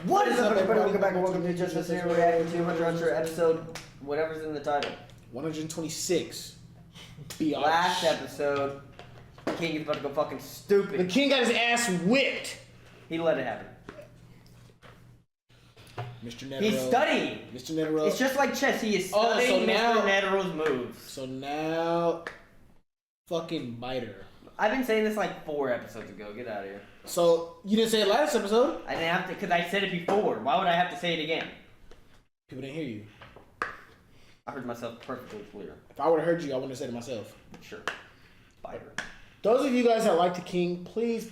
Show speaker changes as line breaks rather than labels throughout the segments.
What is up, everybody? Welcome back and welcome to Just Us Here reacting to Hunter x Hunter episode, whatever's in the title.
126.
Last episode, the king is about to go fucking stupid.
The king got his ass whipped.
He let it happen.
Mr. Netero.
He's studying.
Mr. Netero.
It's just like chess. He is studying Mr. Netero's moves.
So now, fucking biter.
I've been saying this like 4 episodes ago. Get out of here.
So you didn't say it last episode?
I didn't have to, because I said it before. Why would I have to say it again?
People didn't hear you.
I heard myself perfectly clear.
If I would have heard you, I wouldn't have said it myself.
Sure. Biter.
Those of you guys that like the king, please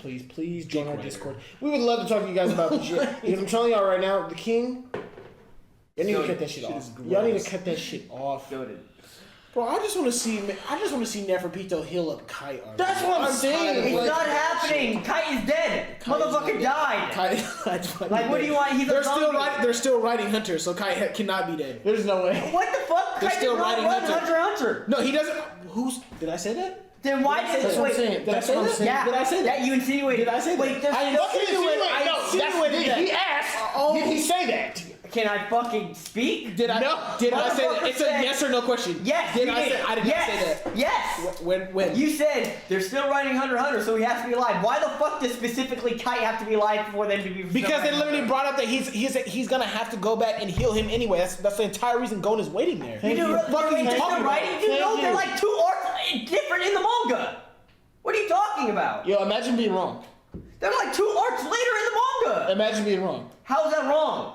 join our Discord. We would love to talk to you guys about the shit. Because I'm telling y'all right now, the king, y'all need to cut that shit off. Y'all need to cut that shit off.
Goated.
Bro, I just want to see Neferpito heal up Kite.
That's what I'm saying. It's not happening. Kite is dead. Motherfucker died.
Kite,
like, what do you want? He's a zombie.
They're still riding Hunter, so Kite cannot be dead. There's no way.
What the fuck?
They're
Kite
still
does not
riding
run
Hunter.
Hunter.
No, he doesn't. Did I say that?
Then why did
That's what I'm saying. Did I say that?
Yeah.
Did I say that?
You insinuated.
Did I say that?
Wait,
I insinuated that. He asked. Did he say that?
Can I fucking speak?
Did I?
No.
Did I say that? It's a yes or no question.
Yes.
Did I say? I did not say that.
Yes.
When?
You said they're still riding Hunter x Hunter, so he has to be alive. Why the fuck does specifically Kite have to be alive for them to be?
Because they literally brought up that he's gonna have to go back and heal him anyway. That's the entire reason Gon is waiting there.
They're writing. You know, they're like 2 arcs different in the manga. What are you talking about?
Yo, imagine being wrong.
They're like 2 arcs later in the manga.
Imagine being wrong.
How is that wrong?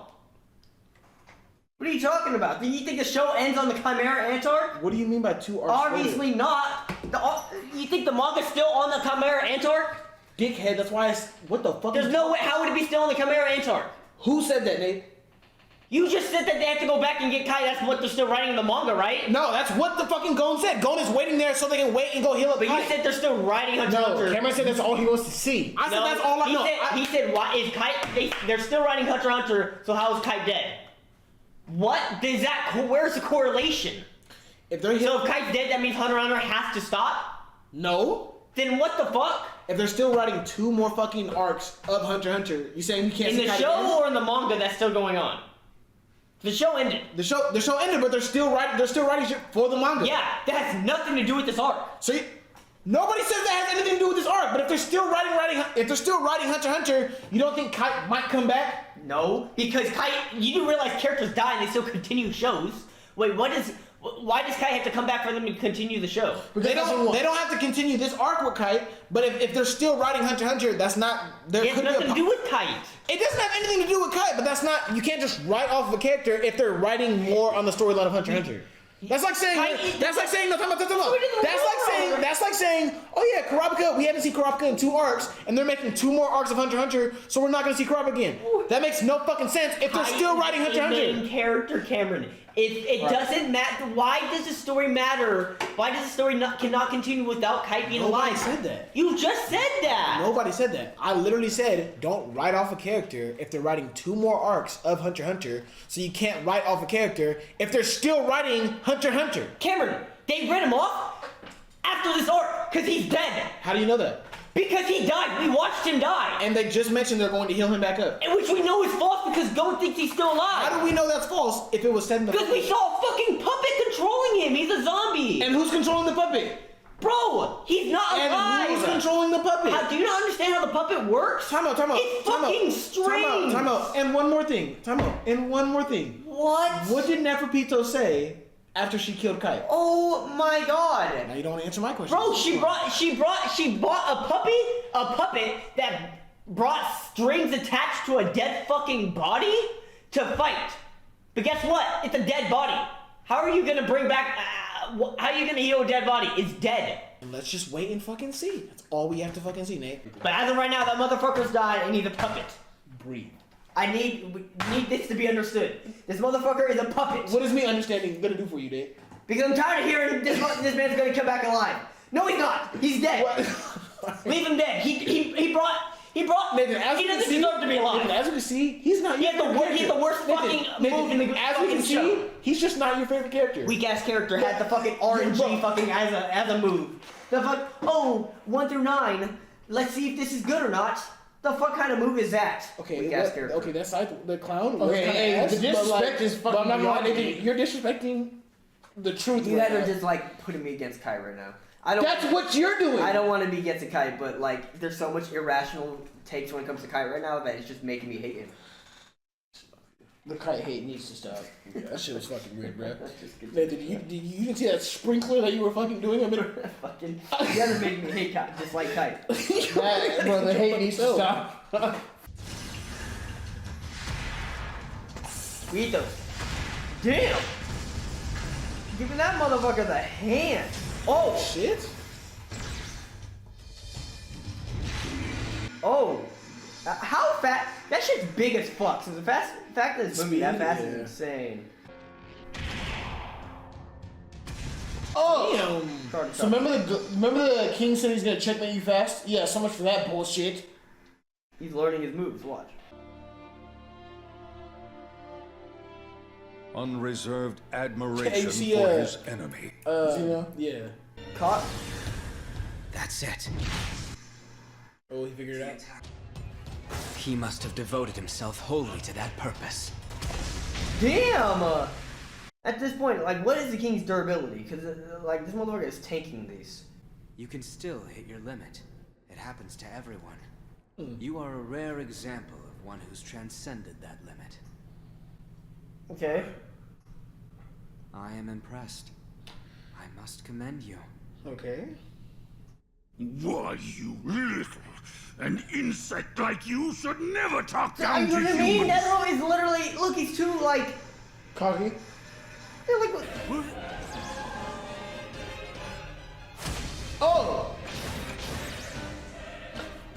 What are you talking about? Do you think the show ends on the Chimera Ant arc?
What do you mean by 2 arcs?
Obviously
later?
not. You think the manga's still on the Chimera Ant arc?
Dickhead, that's why what the fuck?
There's no way. How would it be still on the Chimera Ant arc?
Who said that, Nate?
You just said that they have to go back and get Kai. That's what they're still writing in the manga, right?
No, that's what the fucking Gon said. Gon is waiting there so they can wait and go heal up.
But you said they're still writing Hunter x Hunter.
Cameron said that's all he wants to see. I said that's all I know.
He said, why is Kite? They're still writing Hunter x Hunter, so how is Kite dead? What is that? Where's the correlation?
So if
Kite's dead, that means Hunter x Hunter has to stop?
No.
Then what the fuck?
If they're still writing 2 more fucking arcs of Hunter x Hunter, you saying we can't see
in the show or in the manga that's still going on? The show ended.
The show ended, but they're still writing shit for the manga.
Yeah, that has nothing to do with this arc.
So nobody says that has anything to do with this arc. But if they're still writing Hunter x Hunter, you don't think Kite might come back?
No, because Kite, you do realize characters die and they still continue shows. Wait, why does Kite have to come back for them to continue the show?
Because they don't have to continue this arc with Kite, but if they're still writing Hunter x Hunter, that's not there.
It has nothing to do with Kite.
It doesn't have anything to do with Kite, but that's not. You can't just write off of a character if they're writing more on the storyline of Hunter x Hunter. That's like saying. That's like saying. Oh yeah, Kurapika. We haven't seen Kurapika in 2 arcs, and they're making 2 more arcs of Hunter x Hunter, so we're not gonna see Kurapika again. That makes no fucking sense if they're still writing Hunter x Hunter.
Main character Cameron. It doesn't matter. Why does the story matter? Why does the story cannot continue without Kite being alive?
Nobody said that.
You just said that.
Nobody said that. I literally said don't write off a character if they're writing 2 more arcs of Hunter x Hunter. So you can't write off a character if they're still writing Hunter x Hunter.
Cameron, they read him off after this arc because he's dead.
How do you know that?
Because he died. We watched him die.
And they just mentioned they're going to heal him back up.
Which we know is false because Gon thinks he's still alive.
How do we know that's false if it was said in the...
Because we saw a fucking puppet controlling him. He's a zombie.
And who's controlling the puppet?
Bro, he's not alive.
And who's controlling the puppet?
Do you not understand how the puppet works?
Time out.
It's fucking strange.
Time out. And one more thing.
What?
What did Neferpito say after she killed Kite?
Oh my god.
Now you don't answer my question.
Bro, she bought a puppet that brought strings attached to a dead fucking body to fight. But guess what? It's a dead body. How are you gonna bring back, how are you gonna heal a dead body? It's dead.
Let's just wait and fucking see. That's all we have to fucking see, Nate.
But as of right now, that motherfucker's died and he's a puppet.
Breathe.
We need this to be understood. This motherfucker is a puppet.
What is me understanding gonna do for you, Dave?
Because I'm tired of hearing this man's gonna come back alive. No, he's not. He's dead. Leave him dead. He brought.
Nathan,
he doesn't deserve to be alive.
Nathan, as you can see, he's not. He's
the worst fucking move in the
as we can see,
show.
He's just not your favorite character.
Weak ass character had the fucking RNG fucking as a move. The fuck. Oh, 1 through 9. Let's see if this is good or not. The fuck kind of move is that?
Okay,
Weak ass character.
okay, that's like the clown.
Okay, hey,
ass,
the disrespect is
but
fucking
I'm not
beyond
gonna- You're disrespecting the truth.
You
right
guys are
now.
just like putting me against Kai right now. I don't.
That's what you're doing.
I don't want to be against Kai, but like, there's so much irrational takes when it comes to Kai right now that it's just making me hate him.
The kite hate needs to stop. Yeah, that shit was fucking weird, bro.
That's just good.
Man, you didn't see that sprinkler that you were fucking doing? I mean,
Fucking, you gotta make me hate Kai, just like Kai.
That, bro, the hate needs to stop.
Sweetos. Damn! Giving that motherfucker the hand. Oh!
shit.
Oh! How fast? That shit's big as fuck. So the fact that it's moving that fast is
Yeah.
insane.
Oh!
Damn!
So remember the king said he's gonna checkmate you fast? Yeah, so much for that bullshit.
He's learning his moves, watch.
Unreserved admiration
see,
for his enemy.
Zeno? Yeah.
Caught.
That's it.
Oh, he figured it out.
He must have devoted himself wholly to that purpose.
Damn! At this point, like, what is the king's durability? Because, like, this motherfucker is tanking these.
You can still hit your limit. It happens to everyone. You are a rare example of one who's transcended that limit.
Okay.
I am impressed. I must commend you.
Okay.
Why, you little... An insect like you should never talk
You
down
know
to
what I mean?
humans.
Netero is literally, look, he's too, like,
Cocky.
they're like,
Oh!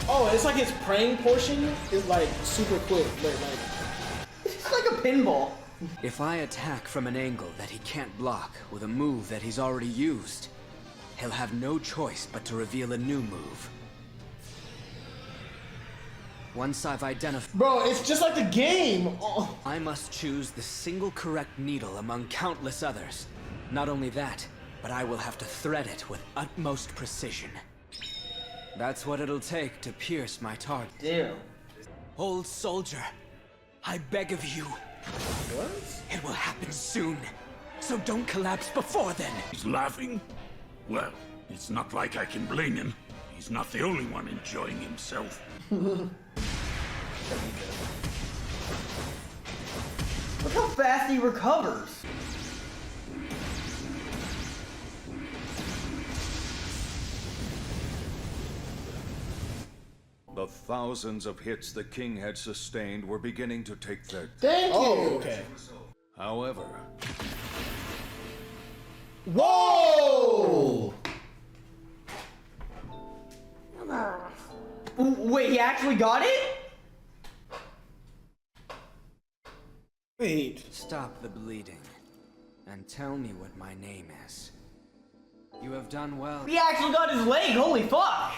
Oh, it's like his praying portion is like super quick, but like.
it's like a pinball.
If I attack from an angle that he can't block with a move that he's already used, he'll have no choice but to reveal a new move. Once I've identified,
Bro, it's just like the game! Oh.
I must choose the single correct needle among countless others. Not only that, but I will have to thread it with utmost precision. That's what it'll take to pierce my target.
Damn.
Old soldier, I beg of you,
What?
it will happen soon. So don't collapse before then.
He's laughing? Well, it's not like I can blame him. He's not the only one enjoying himself.
Look how fast he recovers.
The thousands of hits the king had sustained were beginning to take their...
Thank you!
Oh,
Okay.
However,
Whoa!
Wait, he actually got it?
Wait.
Stop the bleeding, and tell me what my name is. You have done well.
He actually got his leg, holy fuck!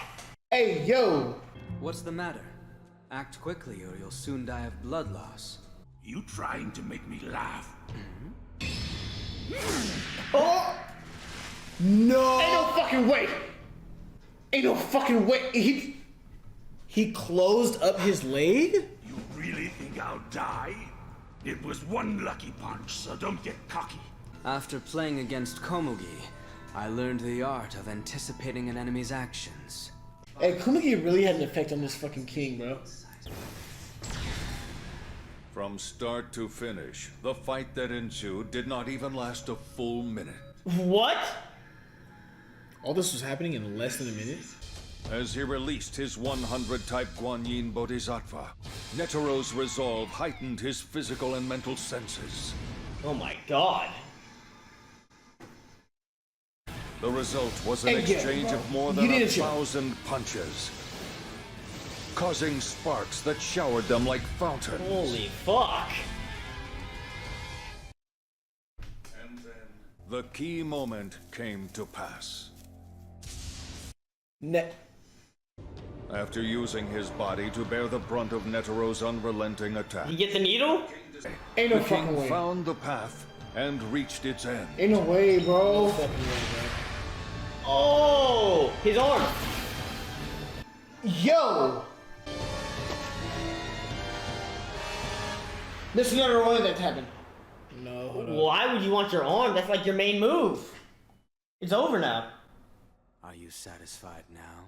Hey, yo!
What's the matter? Act quickly or you'll soon die of blood loss.
You trying to make me laugh?
Oh!
No! Ain't no fucking way! Ain't no fucking way! He closed up his leg?
You really think I'll die? It was one lucky punch, so don't get cocky.
After playing against Komugi, I learned the art of anticipating an enemy's actions.
Hey, Komugi really had an effect on this fucking king, bro.
from start to finish, the fight that ensued did not even last a full minute.
What?
All this was happening in less than a minute?
As he released his 100-type Guanyin Bodhisattva, Netero's resolve heightened his physical and mental senses.
Oh my god.
The result was an
Hey, yeah,
exchange
bro.
of more
You
than
need
a
a shot.
1,000 punches, causing sparks that showered them like fountains.
Holy fuck.
And then the key moment came to pass. After using his body to bear the brunt of Netero's unrelenting attack,
You get the needle?
Ain't no
the
fucking
king
way.
found the path and reached its end.
Ain't no way, bro.
Oh! His arm!
Yo! Mr. Netero wanted that to happen. No, hold on.
Why would you want your arm? That's like your main move. It's over now.
Are you satisfied now?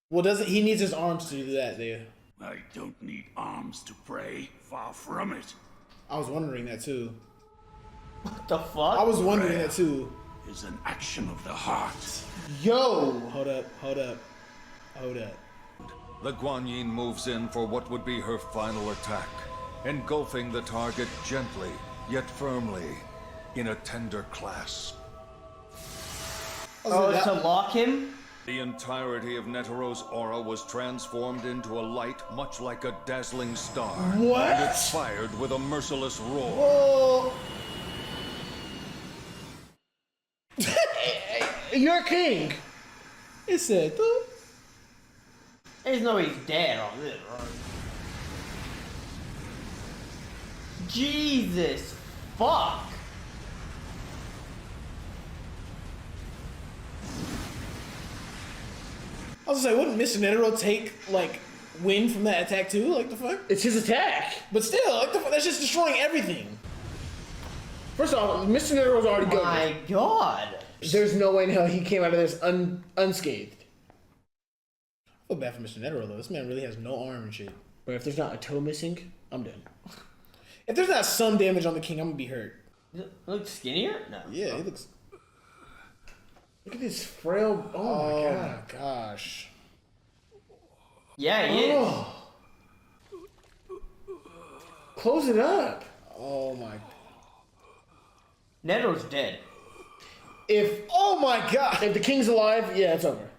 Well, doesn't he needs his arms to do that, dude?
I don't need arms to pray. Far from it.
I was wondering that too.
What the fuck?
I was wondering that too.
Is an action of the heart.
Yo! Hold up.
The Guanyin moves in for what would be her final attack, engulfing the target gently, yet firmly, in a tender clasp.
Oh, to lock him?
The entirety of Netero's aura was transformed into a light much like a dazzling star.
What?
And it fired with a merciless roar.
Oh! You're king! It said,
There's no way he's dead on this, right? Jesus fuck!
I was gonna say, wouldn't Mr. Netero take, like, win from that attack too? Like, the fuck?
It's his attack.
But still, like, the fuck? That's just destroying everything. First off, Mr. Netero's already good.
My god!
There's no way in hell he came out of this unscathed. I feel bad for Mr. Netero though. This man really has no arm and shit.
But if there's not a toe missing, I'm done.
If there's not some damage on the king, I'm gonna be hurt.
Look skinnier? No.
Yeah, he looks.
Look at this frail. Oh, my god.
Gosh.
Yeah, he is.
Oh. Close it up.
Oh my.
Netero's dead.
Oh my god.
If the king's alive, yeah, it's over.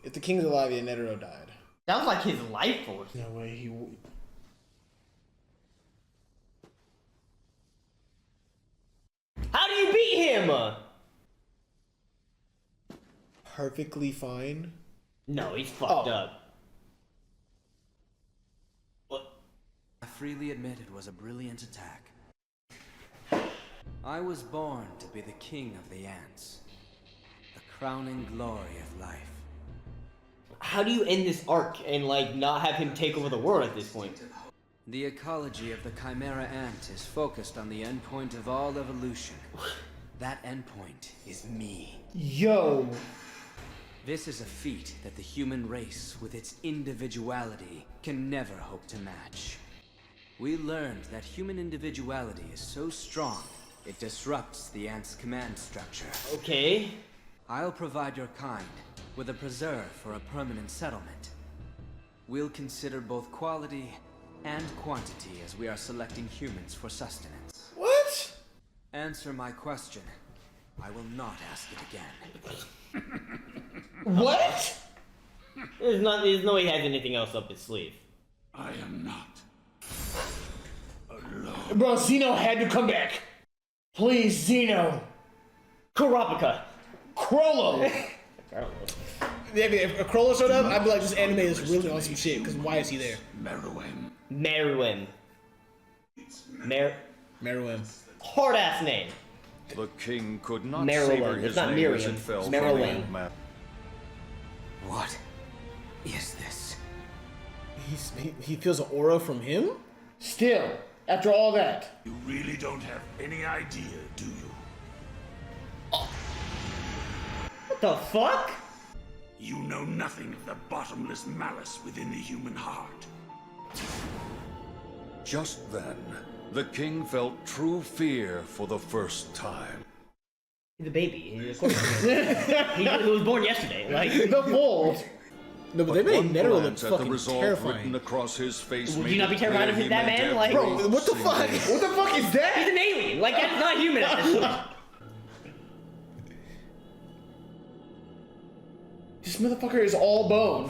If the king's alive, yeah, Netero died.
That was like his life force.
No way he.
How do you beat him?
Perfectly fine.
No, he's fucked up. What?
I freely admit it was a brilliant attack. I was born to be the king of the ants. The crowning glory of life.
How do you end this arc and like not have him take over the world at this point?
The ecology of the Chimera ant is focused on the endpoint of all evolution. That endpoint is me.
Yo.
This is a feat that the human race, with its individuality, can never hope to match. We learned that human individuality is so strong, it disrupts the ant's command structure.
Okay.
I'll provide your kind with a preserve for a permanent settlement. We'll consider both quality and quantity as we are selecting humans for sustenance.
What?
Answer my question. I will not ask it again.
What?
There's no way he has anything else up his sleeve.
I am not alone.
Bro, Xeno had to come back. Please, Xeno.
Kurapika.
Chrollo. Yeah, if Chrollo showed up, I'd be like, this anime is really on some shit, because why is he there?
Meruem.
Meruem.
Meruem.
Hard ass name.
The king could not
Meruem.
savor
It's
his
not
name
Miriam.
as it fell
It's
from the
Meruem.
Ant-Man.
What is this?
He feels an aura from him?
Still, after all that.
You really don't have any idea, do you?
What the fuck?
You know nothing of the bottomless malice within the human heart.
Just then, the king felt true fear for the first time.
He's a baby. Of course he was born yesterday. Like
The bold.
No, but they made
One
Netero look
glance at the
fucking
resolve
terrifying.
written across his face
Would
made
you not be
it
terrified
clear
of
he
that
meant
man? Like-
every
Bro, what the
single
fuck?
word.
What the fuck is
he's
that?
an alien. Like that's not human at this point.
This motherfucker is all bone.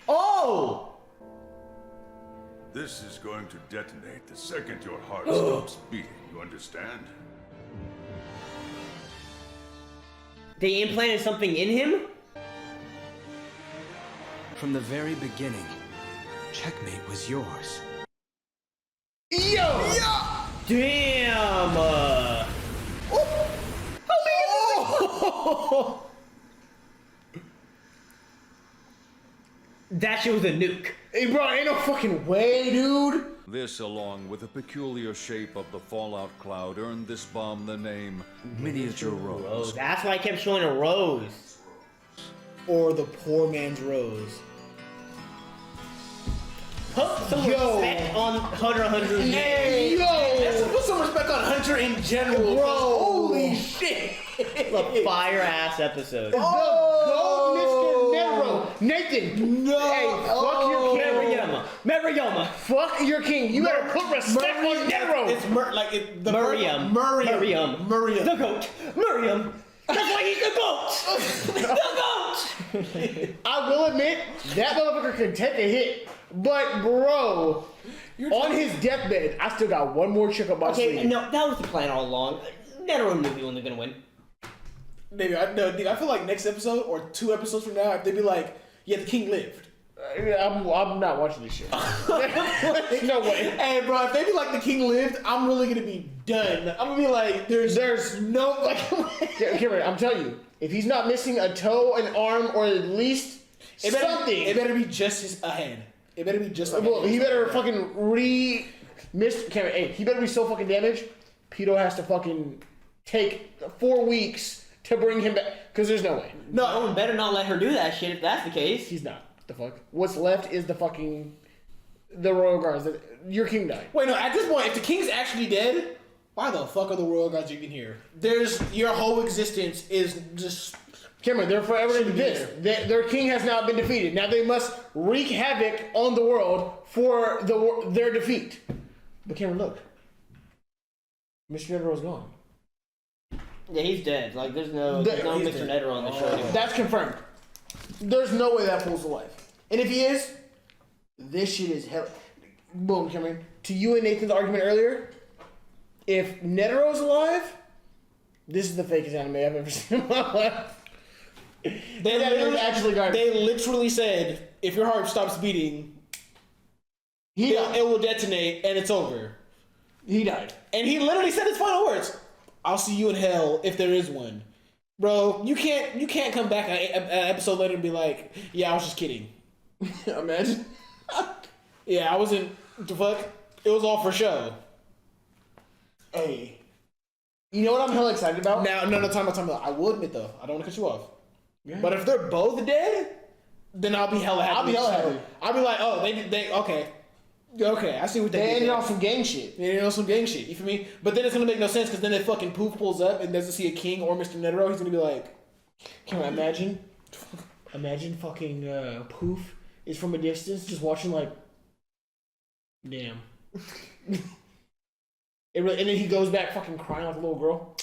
Oh!
This is going to detonate the second your heart stops beating, you understand?
They implanted something in him?
From the very beginning, checkmate was yours.
Yo!
Damn! That shit was a nuke.
Hey, bro, ain't no fucking way, dude.
This, along with the peculiar shape of the fallout cloud, earned this bomb the name Miniature
Oh,
Rose.
that's why I kept showing a rose.
Or the poor man's rose.
Put some
Yo.
respect on Hunter x Hunter.
Hey,
Let's
yo,
put some respect on Hunter in general.
Bro.
Holy shit.
A fire ass episode.
the GOAT, Mr. Nero. Nathan,
No.
hey, fuck your king.
Mariyama.
Fuck your king. You better put respect on Nero.
It's the
Miriam.
Miriam.
The goat. Miriam. That's why he's the goat. The goat.
I will admit, that motherfucker can take a hit. But, bro, on his deathbed, I still got one more trick up my
Okay,
sleeve.
no, that was the plan all along. Netero knew he wasn't gonna win.
Maybe I feel like next episode or 2 episodes from now, if they be like, yeah, the king lived.
I'm not watching this shit. No way.
Hey, bro, if they be like the king lived, I'm really gonna be done. I'm gonna be like, there's no like.
Cameron, I'm telling you, if he's not missing a toe, an arm, or at least something,
It better be just his head. It better be just like.
well, he better fucking miss Cameron. Hey, he better be so fucking damaged. Pito has to fucking take 4 weeks to bring him back because there's no way.
No one better not let her do that shit if that's the case.
He's not. The fuck? What's left is the Royal Guards. Your king died.
Wait, no. At this point, if the king's actually dead, why the fuck are the royal guards even here? Your whole existence is just.
Cameron, they're forever in this. Their king has now been defeated. Now they must wreak havoc on the world for their defeat. But Cameron, look. Mr. Netero's gone.
Yeah, he's dead. Like, there's no
He's
Mr.
dead.
Netero on the show anymore.
That's confirmed. There's no way that fool's alive. And if he is, this shit is hell. Boom, Cameron. To you and Nathan's argument earlier, if Netero's alive, this is the fakest anime I've ever seen in my life.
They literally said, if your heart stops beating, it will detonate and it's over.
He died.
And he literally said his final words. I'll see you in hell if there is one. Bro, you can't come back an episode later and be like, yeah, I was just kidding.
Imagine.
Yeah, I wasn't. The fuck? It was all for show.
Hey. You know what I'm hella excited about?
Now, no, time out. I will admit though, I don't want to cut you off. Yeah. But if they're both dead, then I'll be hella happy.
I'll be hella happy.
I'll be like, oh, they okay. Okay, I see what they did.
They ended
there.
on some gang shit.
They ended on some gang shit, you feel me? But then it's gonna make no sense because then if fucking Poof pulls up and doesn't see a king or Mr. Netero, he's gonna be like,
can I imagine? Imagine fucking Poof is from a distance just watching like, damn. And then he goes back fucking crying like a little girl.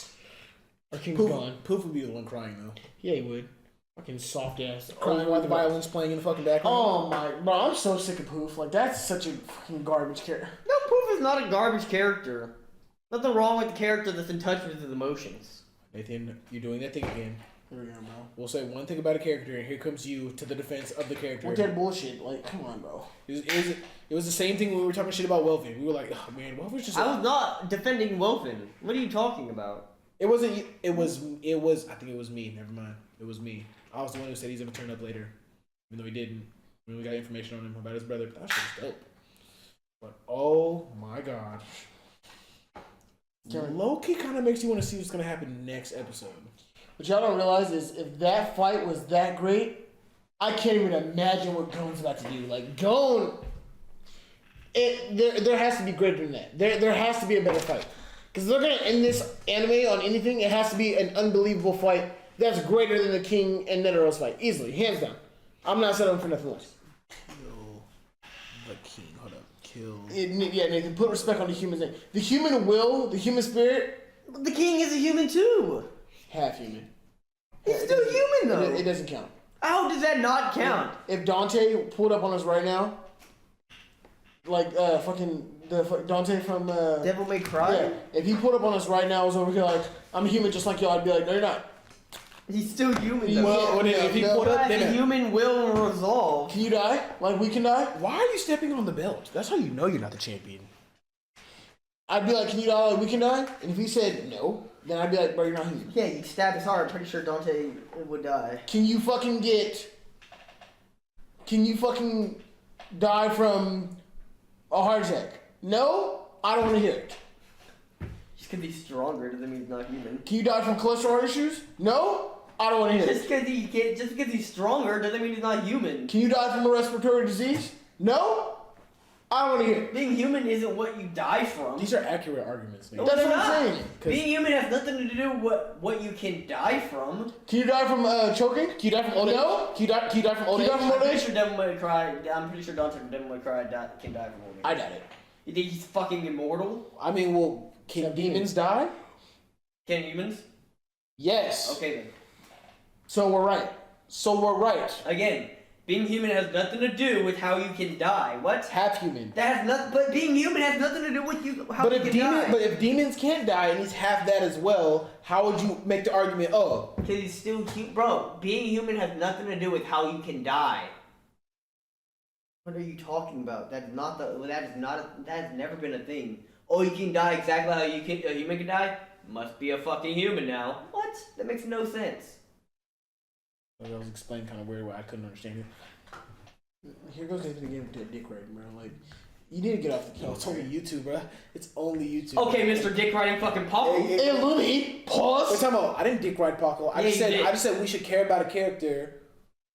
Our king's gone.
Poof would be the one crying though.
Yeah, he would. Fucking soft ass.
Crying while the violin's playing in the fucking background.
Oh my, bro, I'm so sick of Poof. Like, that's such a fucking garbage character.
No, Poof is not a garbage character. Nothing wrong with the character that's in touch with his emotions.
Nathan, you're doing that thing again.
Here we go, bro.
We'll say one thing about a character, and here comes you to the defense of the character.
With that bullshit, like, come on, bro.
It was the same thing when we were talking shit about Welvin. We were like, oh man, Welvin's just.
I was not defending Wolfen. What are you talking about?
It wasn't. It was. I think it was me. Never mind. It was me. I was the one who said he's gonna turn up later, even though he didn't. When we got information on him about his brother, that shit was dope. But oh my god, Loki kind of makes you want to see what's gonna happen next episode.
What y'all don't realize is if that fight was that great, I can't even imagine what Gon's about to do. Like Gon, there has to be greater than that. There has to be a better fight. Because they're gonna end this anime on anything. It has to be an unbelievable fight that's greater than the King and Netero's fight, easily, hands down. I'm not settling for nothing less.
Kill the king. Hold up. Kill.
Yeah, Nathan, put respect on the human's name. The human will, the human spirit.
But the king is a human too.
Half human.
He's still human though.
It doesn't count.
How does that not count?
If Dante pulled up on us right now, like Dante from
Devil May Cry.
yeah, if he pulled up on us right now, was over here like, I'm human just like y'all, I'd be like, no, you're not.
He's still human though.
Well, if he pulled up,
the
then
human will resolve.
Can you die? Like we can die?
why are you stepping on the belt? That's how you know you're not the champion.
I'd be like, can you die? Like we can die? And if he said no, then I'd be like, bro, you're not human.
Yeah, you stab his heart. Pretty sure Dante would die.
Can you fucking die from a heart attack? No, I don't want to hear it.
Just because he's stronger doesn't mean he's not human.
Can you die from cholesterol issues? No, I don't want to hear
Just
it.
because he's stronger doesn't mean he's not human.
Can you die from a respiratory disease? No, I don't want to hear it.
Being human isn't what you die from.
These are accurate arguments,
No,
Nate.
That's
it's
what I'm
not.
saying.
Being human has nothing to do with what you can die from.
Can you die from choking?
Can you die from old age?
No.
Can you die from old
Can you die
age?
from
I'm
old
pretty
age?
sure Devil May Cry. I'm pretty sure Dante from Devil May Cry can die from old age.
I doubt it.
You think he's fucking immortal?
I mean, well, can demons die?
Can humans?
Yes.
Okay then.
So we're right.
Again, being human has nothing to do with how you can die. What?
Half human.
That has nothing. But being human has nothing to do with how you can die.
But if demons can't die and he's half that as well, how would you make the argument? Oh,
Because he's still bro. Being human has nothing to do with how you can die. What are you talking about? That has never been a thing. Oh, you can die exactly how a human can die? Must be a fucking human now. What? That makes no sense.
that was explained kind of weird. Where I couldn't understand it.
Here goes Nathan again with that dick riding, bro. Like, you need to get off the
No,
camera.
it's only YouTube, bro. It's only YouTube.
Okay, Mr. Dick riding fucking Paul.
Hey, Lumi,
We're
pause.
talking about. I didn't dick ride Paco. I
Yeah,
just
you
said.
did.
I just said we should care about a character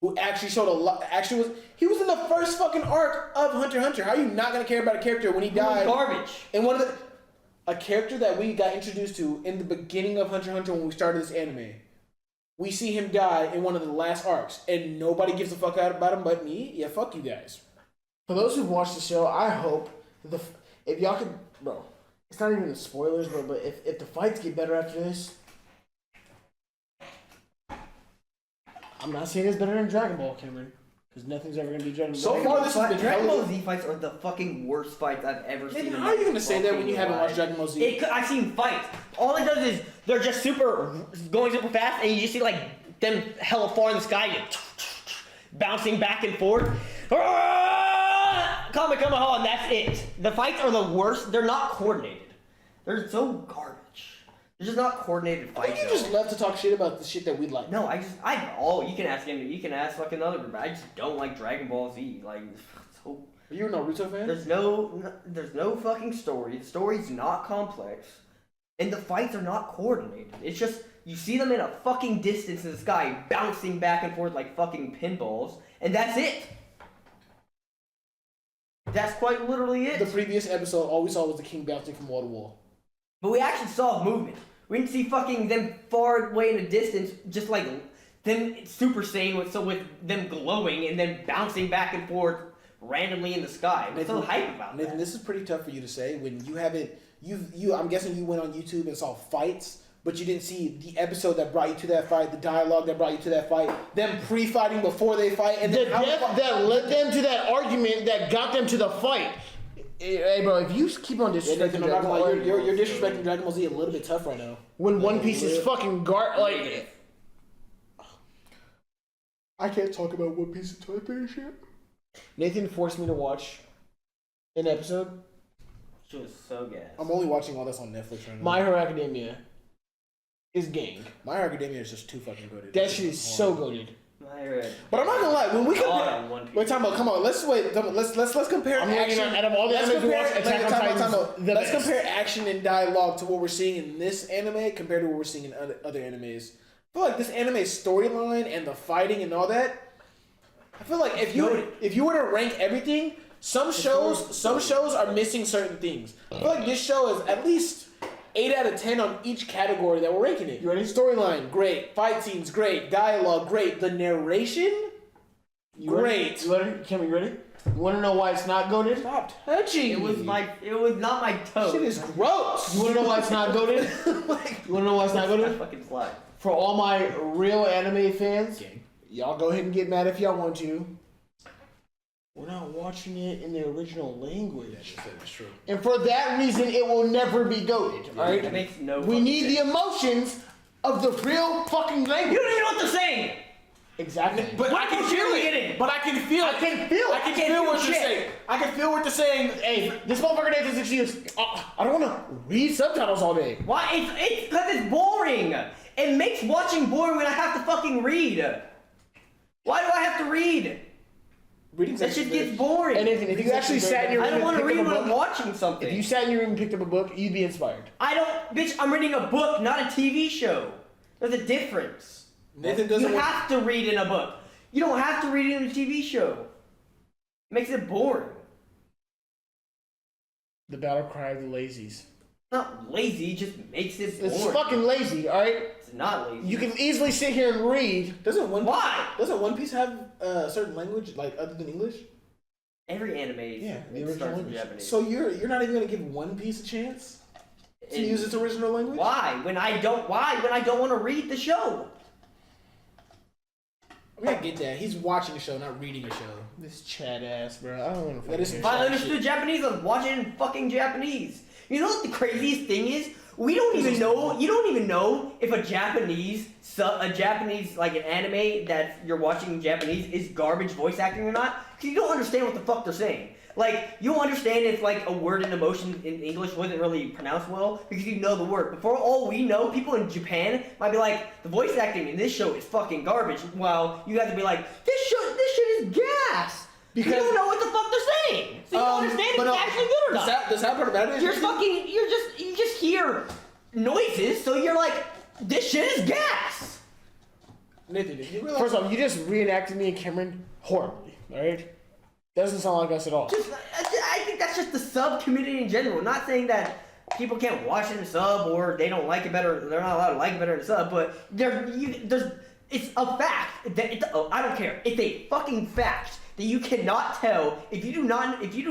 who actually showed a lot. Actually, he was in the first fucking arc of Hunter x Hunter. How are you not gonna care about a character when he died?
Garbage.
And a character that we got introduced to in the beginning of Hunter x Hunter when we started this anime. We see him die in one of the last arcs, and nobody gives a fuck out about him but me. Yeah, fuck you guys.
For those who've watched the show, I hope if y'all could, bro. It's not even the spoilers, bro. But if the fights get better after this, I'm not saying it's better than Dragon Ball, Cameron, because nothing's ever gonna be Dragon Ball.
So far, this has been
Dragon Ball
hella-
Z fights are the fucking worst fights I've ever seen.
Nigga,
in
how are you
my
gonna say that when you
fucking
haven't
life.
watched Dragon Ball Z?
I've seen fights. All it does is they're just going super fast, and you just see like them hella far in the sky, bouncing back and forth. Kamehameha, and that's it. The fights are the worst. They're not coordinated. They're so garbage. They're just not coordinated
Why
fights.
do you just love to talk shit about the shit that we like?
No, you can ask him. You can ask fucking another group. I just don't like Dragon Ball Z. Like, so
Are you a Naruto fan?
there's no fucking story. The story's not complex, and the fights are not coordinated. It's just you see them in a fucking distance in the sky, bouncing back and forth like fucking pinballs, and that's it. That's quite literally it.
The previous episode, all we saw was the king bouncing from wall to wall.
But we actually saw movement. We didn't see fucking them far away in the distance, just like them Super Saiyan with them glowing and then bouncing back and forth randomly in the sky. I'm so hype about
Nathan,
that.
this is pretty tough for you to say when you haven't. I'm guessing you went on YouTube and saw fights, but you didn't see the episode that brought you to that fight, the dialogue that brought you to that fight, them pre-fighting before they fight, and
the
then how
death that led them to that argument that got them to the fight. Hey, bro, if you keep on
Yeah,
disrespecting
Nathan, I'm not
Dragon
gonna
Ball,
lie, you're disrespecting Dragon Ball Z a little bit tough right now.
when One Piece is fucking like.
I can't talk about One Piece until I finish it.
Nathan forced me to watch an episode.
She was so gas.
I'm only watching all that's on Netflix right now.
My Hero Academia is gang.
My Hero Academia is just too fucking good.
That shit is so goated.
But I'm not gonna lie, when we compare,
on One Piece.
wait, time out, come on, let's compare
I'm
action.
looking at out of all the
Let's
animes we
compare,
watch, Attack on
time
Titan's
out.
the
Let's
best.
compare action and dialogue to what we're seeing in this anime compared to what we're seeing in other animes. I feel like this anime's storyline and the fighting and all that. I feel like if you were to rank everything, some shows are missing certain things. I feel like this show is at least 8 out of 10 on each category that we're ranking it.
You ready?
Storyline, great. Fight scenes, great. Dialogue, great. The narration, great.
You ready? Can we ready? You want to know why it's not goated?
Stop touching
It was
me.
it was not my toe.
Shit is gross.
You want to know why it's not goated? You want to know why it's not
I
goated?
fucking slide.
For all my real anime fans, y'all go ahead and get mad if y'all want to. We're not watching it in the original language.
That's true.
And for that reason, it will never be goated,
That
alright?
makes no.
We
fucking
need
sense.
the emotions of the real fucking language.
You don't even know what they're saying.
Exactly.
But
What
I can
bullshit
feel
are we
it.
getting?
But I can feel it.
I can feel it.
I can
can't
feel
feel
what you're
shit.
saying. I can feel what you're saying.
Hey, this motherfucker Nathan's excuse. I don't want to read subtitles all day.
Why? It's because it's boring. It makes watching boring when I have to fucking read. Why do I have to read?
reading's
That shit
actually
gets boring.
And Nathan, if you actually sat in your
I
room
don't want
and
to
picked
read
up a
when I'm
book,
watching something.
if you sat in your room and picked up a book, you'd be inspired.
I don't, bitch. I'm reading a book, not a TV show. There's a difference.
Nathan
You
doesn't want.
have to read in a book. You don't have to read it in a TV show. It makes it boring.
The battle cry of the lazies.
Not lazy, it just makes it boring.
It's fucking lazy, all right?
It's not lazy.
You can easily sit here and read.
Doesn't One
Why?
Doesn't One Piece have a certain language like other than English?
Every anime
Yeah, the
it
original
starts in
language.
Japanese.
So you're not even gonna give One Piece a chance to use its original language?
Why? When I don't want to read the show.
I mean, I get that. He's watching a show, not reading a show.
This Chad ass, bro. I don't want to
That is
hear
If I
that
understood
shit.
Japanese, I'd watch it in fucking Japanese. You know what the craziest thing is? We don't even know. You don't even know if a Japanese like an anime that you're watching in Japanese is garbage voice acting or not, because you don't understand what the fuck they're saying. Like you'll understand if like a word in emotion in English wasn't really pronounced well because you know the word. But for all we know, people in Japan might be like, the voice acting in this show is fucking garbage. While you guys would be like, this shit is gas. Because you don't know what the fuck they're saying, so you don't understand if it's actually good or not.
The sad part about it is
You just hear noises, so you're like, this shit is gas.
Nathan, did you realize?
First off, you just reenacted me and Cameron horribly, all right? Doesn't sound like us at all.
I think that's just the sub community in general. Not saying that people can't watch it in sub or they don't like it better. They're not allowed to like it better in sub, but it's a fact that I don't care. It's a fucking fact that you cannot tell if you do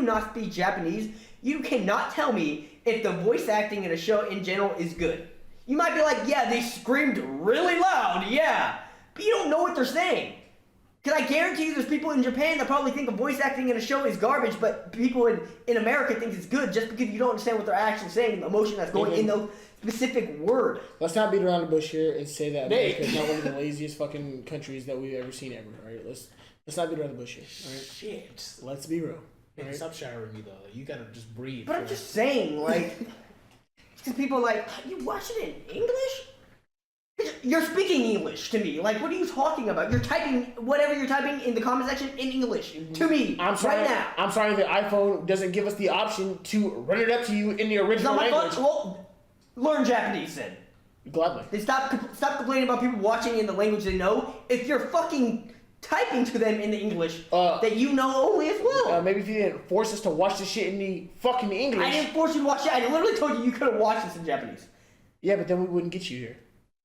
not speak Japanese. You cannot tell me if the voice acting in a show in general is good. You might be like, yeah, they screamed really loud, yeah, but you don't know what they're saying. Because I guarantee you there's people in Japan that probably think a voice acting in a show is garbage, but people in America think it's good just because you don't understand what they're actually saying, the emotion that's going in those specific word.
Let's not beat around the bush here and say that America is not one of the laziest fucking countries that we've ever seen ever, all right? Let's not beat around the bush here, all right?
Shit.
Let's be real.
Hey, stop showering me though. You gotta just breathe.
But I'm just saying, like, because people are like, you watch it in English? You're speaking English to me. Like, what are you talking about? You're typing whatever you're typing in the comment section in English to me
I'm sorry,
right now.
I'm sorry the iPhone doesn't give us the option to run it up to you in the
It's
original
not my
language.
fault. Well, learn Japanese then.
Gladly.
Then stop complaining about people watching in the language they know. If you're fucking typing to them in the English that you know only as well.
Maybe if you didn't force us to watch this shit in the fucking English.
I didn't force you to watch it. I literally told you could have watched this in Japanese.
Yeah, but then we wouldn't get you here.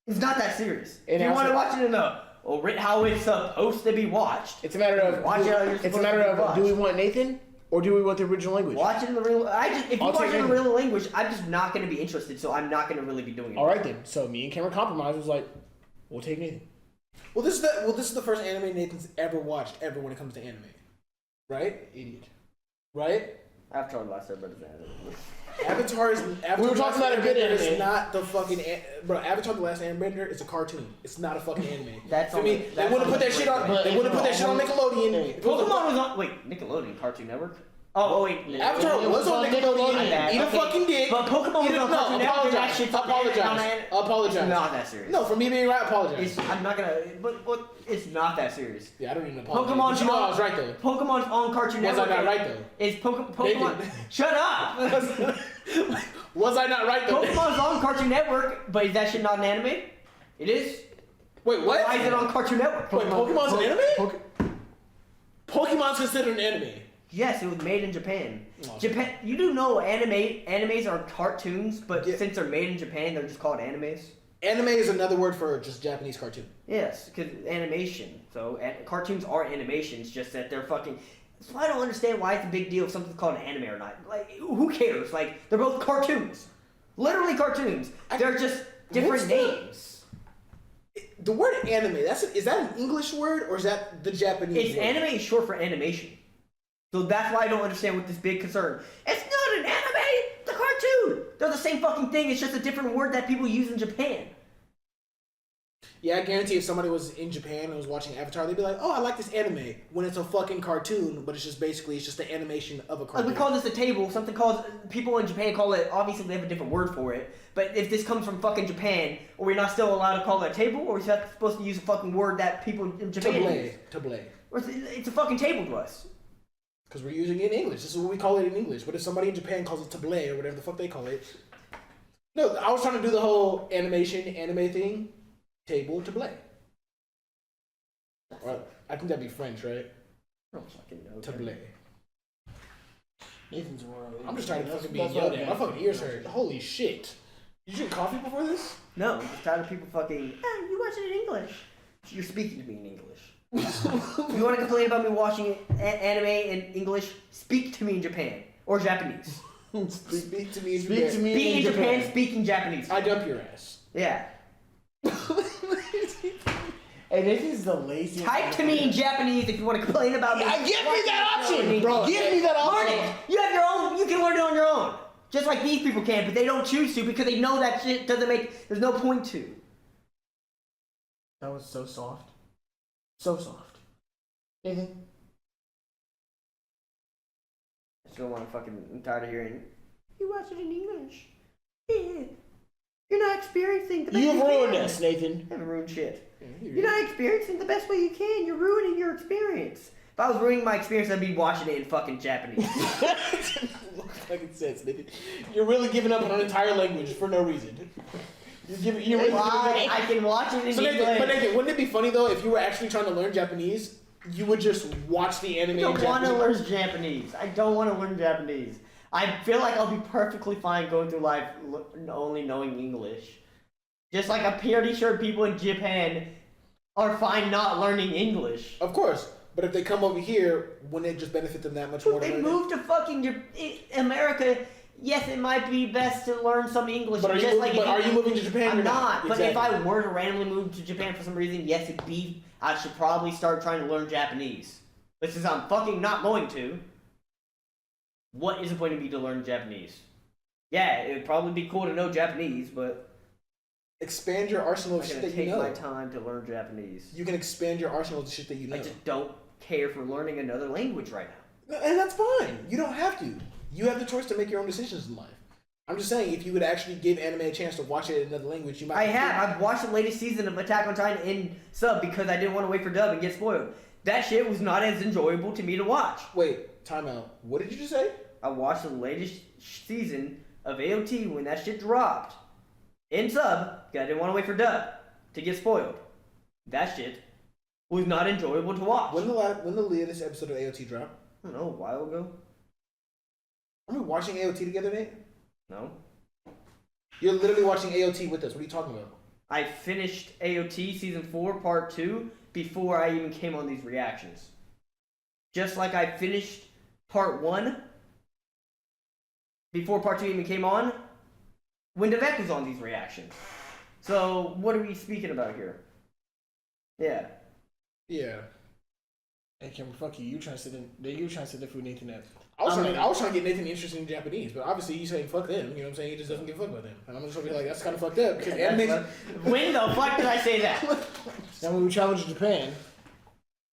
It's not that serious.
And
If you
also-
want to watch it in how it's supposed to be watched.
It's a matter of
Watch it how you're
it's a
supposed
matter
to be
of do we
watched.
want Nathan or do we want the original language?
Watch it in the real. If you
I'll
watch
take
it in the
Nathan.
real language, I'm just not going to be interested. So I'm not going to really be doing it.
All right then. So me and Cameron compromised was like, we'll take Nathan.
Well, this is the first anime Nathan's ever watched ever when it comes to anime, right?
Idiot.
Right?
Avatar: The Last Airbender.
Avatar is.
We were talking about a good
Airbender
anime.
is not the fucking. Bro, Avatar: The Last Airbender is a cartoon. It's not a fucking anime.
That's
I
on
mean,
the-
they
that's
wouldn't
on
put
the
that shit on.
break.
They wouldn't put that shit on Nickelodeon.
Hey,
If it was a-
Pokemon was on. Wait, Nickelodeon, Cartoon Network. Oh wait.
Avatar was on Nickelodeon.
My bad.
Eat a
Okay.
fucking dick.
But Pokemon
Eat
was
a-
on
no,
Cartoon Network. and that
apologize.
shit's on-
Apologize. Apologize.
It's not that serious.
No, for me being right, apologize.
I'm not gonna. But it's not that serious.
Yeah, I don't even apologize.
Pokemon's
But you know
on,
I was right though.
Pokemon's on Cartoon
Was I
Network.
not right, though?
Is Pokemon?
Nathan.
Shut up.
Was I not right though?
Pokemon's on Cartoon Network, but is that shit not an anime? It is.
Wait, what?
Why is it on Cartoon Network?
Wait, Pokemon's an anime?
Poke-
Pokemon's considered an anime.
Yes, it was made in Japan.
Oh.
Japan. You do know animes are cartoons, but
Yeah.
since they're made in Japan, they're just called animes.
Anime is another word for just Japanese cartoon.
Yes, because animation. So cartoons are animations, just that they're fucking. So I don't understand why it's a big deal if something's called an anime or not. Like, who cares? Like, they're both cartoons. Literally cartoons. They're just different
What's the-
names.
The word anime, is that an English word or is that the Japanese
It's
word?
anime is short for animation. So that's why I don't understand what this big concern. It's not an anime! The cartoon! They're the same fucking thing, it's just a different word that people use in Japan.
Yeah, I guarantee if somebody was in Japan and was watching Avatar, they'd be like, oh, I like this anime. When it's a fucking cartoon, but it's just the animation of a
Like,
cartoon.
we call this a table, something called, people in Japan call it, obviously they have a different word for it, but if this comes from fucking Japan, are we not still allowed to call it a table, or is that supposed to use a fucking word that people in Japan use?
Tablet.
It's a fucking table to us.
Because we're using it in English. This is what we call it in English. But if somebody in Japan calls it table or whatever the fuck they call it. No, I was trying to do the whole anime thing. Table, table. Or, I think that'd be French, right?
I don't fucking know.
Table.
Nathan's world.
I'm just trying to fucking be yelled at. My fucking ears hurt. Holy shit. Did you drink coffee before this?
No, I'm just tired of people fucking. You watch it in English. You're speaking to me in English. If you want to complain about me watching anime in English, speak to me in Japan or Japanese.
Speak to me in
Speak
Japan.
to me
Be in Japan,
Japan.
speaking Japanese.
I dump your ass.
Yeah.
Hey, this is the laziest.
Type to me in Japanese if you want to complain about me.
Give me that
watching
option, bro. Give me that
Learn
option.
it. You have your own. You can learn it on your own. Just like these people can, but they don't choose to because they know that shit doesn't make. There's no point to.
That was so soft. So soft. Nathan.
I still want to fucking. I'm tired of hearing. You watch it in English. Yeah. You're not experiencing the best
You've
you
ruined
can.
us, Nathan.
I haven't ruined shit. You're not experiencing the best way you can. You're ruining your experience. If I was ruining my experience, I'd be watching it in fucking Japanese.
Fucking sense, Nathan. You're really giving up on an entire language for no reason. You're really
Why? I can watch it in
So
English.
Nathan, but Nathan, wouldn't it be funny though if you were actually trying to learn Japanese? You would just watch the anime
I
in
don't want
Japanese.
to learn Japanese. I don't want to learn Japanese. I feel like I'll be perfectly fine going through life only knowing English. Just like I'm pretty sure people in Japan are fine not learning English.
Of course, but if they come over here, wouldn't it just benefit them that much more? to
They
learn
moved to fucking America. Yes, it might be best to learn some English.
But are you
just
moving-
like
but are you moving to Japan
I'm
or not?
not. But if
Exactly.
I were to randomly move to Japan for some reason, yes, I should probably start trying to learn Japanese. But since I'm fucking not going to, what is the point of me to learn Japanese? Yeah, it would probably be cool to know Japanese, but
Expand your arsenal
I'm
of
not
shit
gonna
that you
take
know.
my time to learn Japanese.
You can expand your arsenal of shit that you know.
I just don't care for learning another language right now.
And that's fine. You don't have to. You have the choice to make your own decisions in life. I'm just saying, if you would actually give anime a chance to watch it in another language, you might.
I have. I've watched the latest season of Attack on Titan in sub because I didn't want to wait for dub and get spoiled. That shit was not as enjoyable to me to watch.
Wait, time out. What did you just say?
I watched the latest season of AOT when that shit dropped in sub because I didn't want to wait for dub to get spoiled. That shit was not enjoyable to watch.
When the latest episode of AOT dropped?
I don't know, a while ago?
Are we watching AOT together, Nate?
No.
You're literally watching AOT with us. What are you talking about?
I finished AOT Season 4 Part 2 before I even came on these reactions. Just like I finished Part 1 before Part 2 even came on when Devek was on these reactions. So, what are we speaking about here? Yeah.
Yeah.
Hey, Cameron, fuck you. You trying to sit in? You trying to sit there for Nathan? That
I was trying to get Nathan interested in Japanese, but obviously he's saying fuck them. You know what I'm saying? He just doesn't give a fuck about them. And I'm just gonna be like, that's kind of fucked up because animation.
When the fuck did I say that?
Now when we travel to Japan,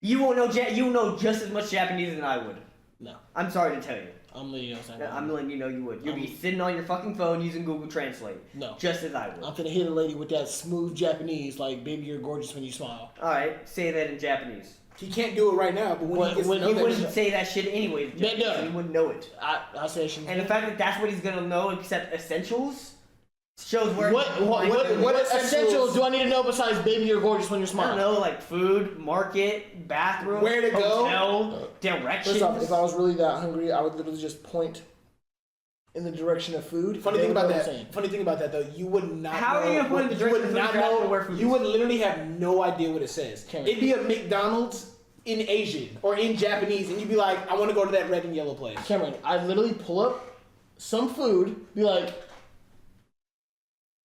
You won't know. You know just as much Japanese than I would.
no,
I'm sorry to tell you.
I'm letting you know. Something.
I'm letting you know you would. You'd be sitting on your fucking phone using Google Translate.
No.
Just as I would.
I'm finna hit a lady with that smooth Japanese, like, baby, you're gorgeous when you smile.
Alright, say that in Japanese.
He can't do it right now, but when he gets
when
to know
He
that
wouldn't
shit-
say that shit anyways. in Japanese,
No.
so he wouldn't know it.
I say she.
And the fact that that's what he's gonna know, except essentials, shows where.
What essentials do I need to know besides baby, you're gorgeous when you're
I
smiling?
don't know, like food, market, bathroom,
Where to go?
hotel, directions.
First off, if I was really that hungry, I would literally just point in the direction of food.
Funny
They
thing
would
about
know what
that.
I'm saying.
Funny thing about that though, you would not.
How
know,
are you gonna put in the
you
directions
would
of
not
the direction
know
of where food
You
is?
would literally have no idea what it says.
Cameron.
It'd be a McDonald's in Asian or in Japanese, and you'd be like, I want to go to that red and yellow place.
Cameron, I'd literally pull up some food, be like,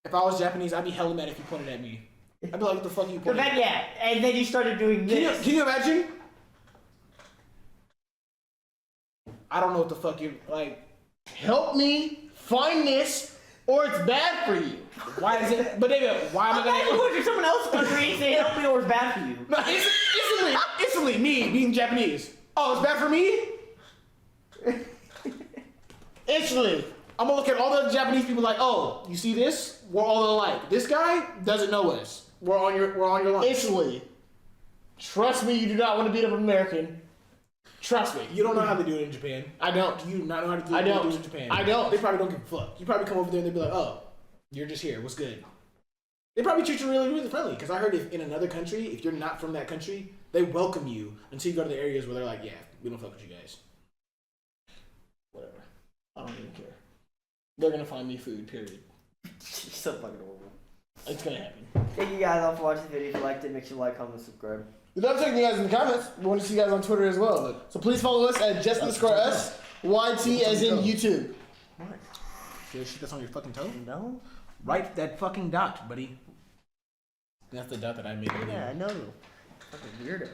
If I was Japanese, I'd be hella mad if you pointed at me. I'd be like, what the fuck are you
But
pointing
then,
at?
yeah, and then you started doing this.
Can you imagine? I don't know what the fuck you like.
help me find this, or it's bad for you.
Why is it? But David, why am I
Imagine
gonna?
going to someone else's country and say help me or it's bad for you.
No, instantly, me being Japanese. Oh, it's bad for me.
Instantly.
I'm gonna look at all the Japanese people like, oh, you see this? We're all alike. This guy doesn't know us. We're on your line.
Instantly. Trust me, you do not want to beat up an American. Trust me.
You don't know how to do it in Japan.
I don't.
Do you not know how to do,
I don't.
do it in Japan?
I don't.
They probably don't give a fuck. You probably come over there and they'd be like, oh, you're just here. What's good? They probably treat you really, really friendly. Because I heard if in another country, if you're not from that country, they welcome you until you go to the areas where they're like, yeah, we don't fuck with you guys.
Whatever. I don't even care. They're gonna find me food. Period.
So fucking horrible.
It's gonna happen.
Thank you guys all for watching the video. If you liked it, make sure to like, comment, and subscribe.
We love taking you guys in the comments. We want to see you guys on Twitter as well. So please follow us at just_us YT as in YouTube.
What?
See that shit that's on your fucking toe?
No?
Right that fucking dot, buddy. That's the dot that I made earlier.
Yeah, I know. Fucking weirdo.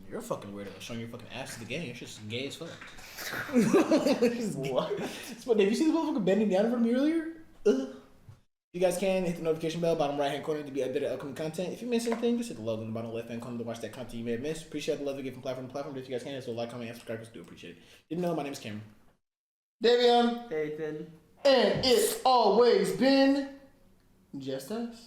You're a fucking weirdo. Showing your fucking ass to the game. You're just gay as fuck.
What?
But have you seen the motherfucker bending down in front of me earlier? Ugh. You guys can hit the notification bell, bottom right hand corner to be updated upcoming content. If you miss anything, just hit the logo in the bottom left hand corner to watch that content you may have missed. Appreciate the love we get from platform to platform. But if you guys can, so like, comment, and subscribe. Do appreciate it. Didn't know, my name is Cameron.
Davion.
Nathan.
And it's always been just us.